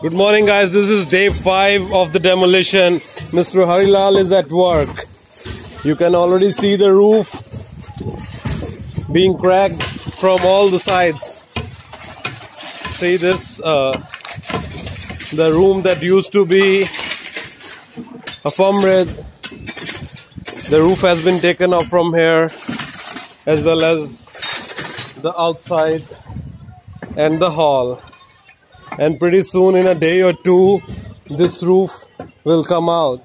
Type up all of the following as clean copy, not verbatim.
Good morning, guys. This is day 5 of the demolition. Mr. Harilal is at work. You can already see the roof being cracked from all the sides. See this, the room that used to be a farm red. The roof has been taken off from here, as well as the outside and the hall. And pretty soon, in a day or two, this roof will come out.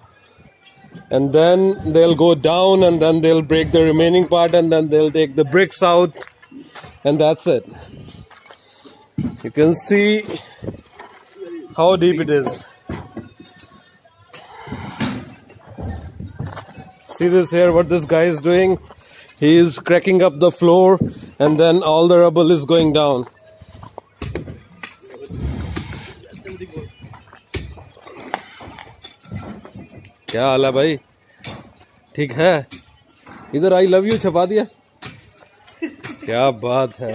And then they'll go down, and then they'll break the remaining part, and then they'll take the bricks out, and that's it. You can see how deep it is. See this here, what this guy is doing? He is cracking up the floor, and then all the rubble is going down. क्या हाल है भाई? ठीक है? इधर I love you छपा दिया? क्या बात है?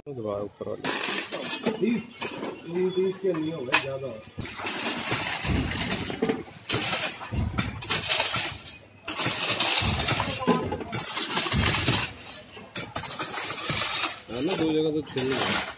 ऊपर वाले के नहीं हो गए ज्यादा। दो जगह तो छिल गया।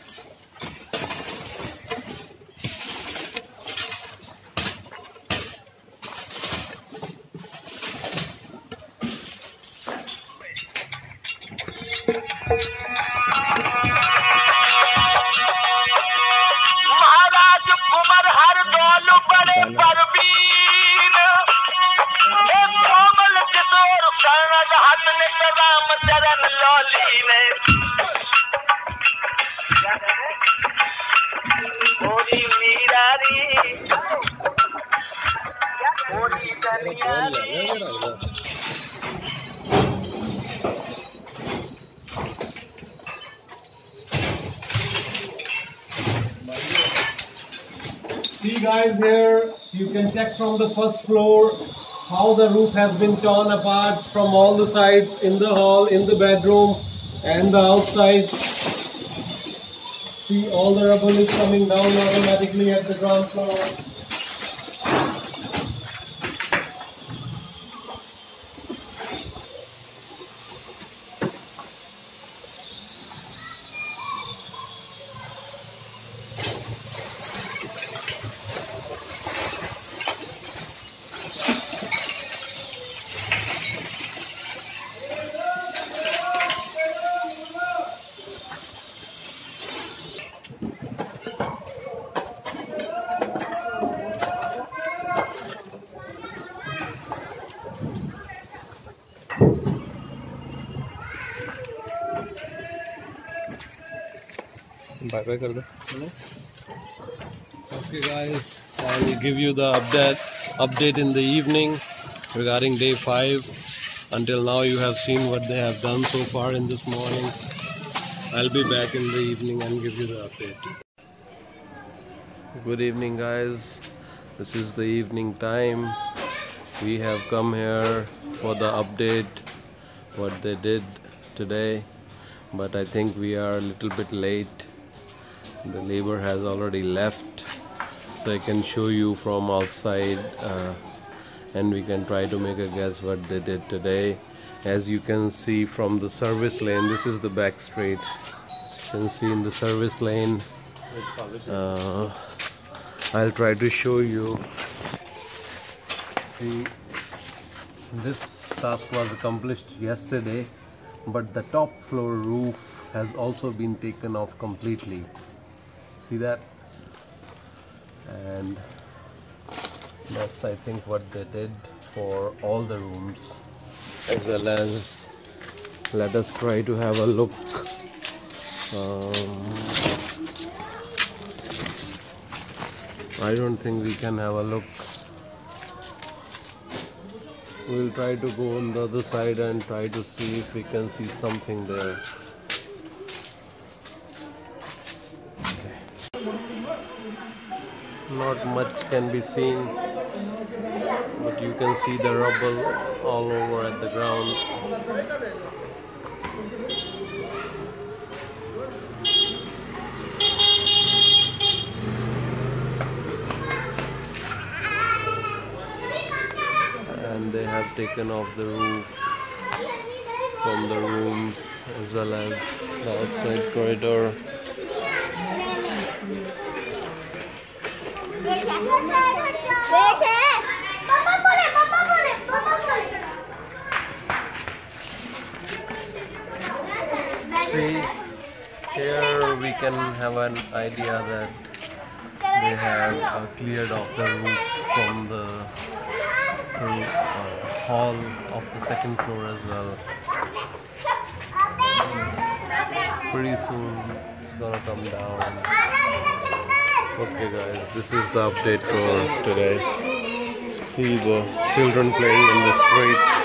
See guys, here you can check from the first floor how the roof has been torn apart from all the sides, in the hall, in the bedroom and the outside. See, all the rubble is coming down automatically at the ground floor. Bye कर दो. Okay guys, I will give you the update in the evening regarding day 5. Until now you have seen what they have done so far in this morning. I'll be back in the evening and give you the update. Good evening guys, this is the evening time. We have come here for the update what they did today, but I think we are a little bit late. The labor has already left, so I can show you from outside and we can try to make a guess what they did today. As you can see from the service lane, this is the back street. You can see in the service lane. I'll try to show you. See, this task was accomplished yesterday, but the top floor roof has also been taken off completely. See that? And that's, I think, what they did for all the rooms, as well as let us try to have a look. I don't think we can have a look. We'll try to go on the other side and try to see if we can see something there. Not much can be seen, but you can see the rubble all over at the ground. and they have taken off the roof from the rooms as well as the outside corridor. See, here we can have an idea that they have cleared off the roof from the hall of the second floor as well. Pretty soon it's gonna come down. Okay guys, this is the update for today. See the children playing in the street.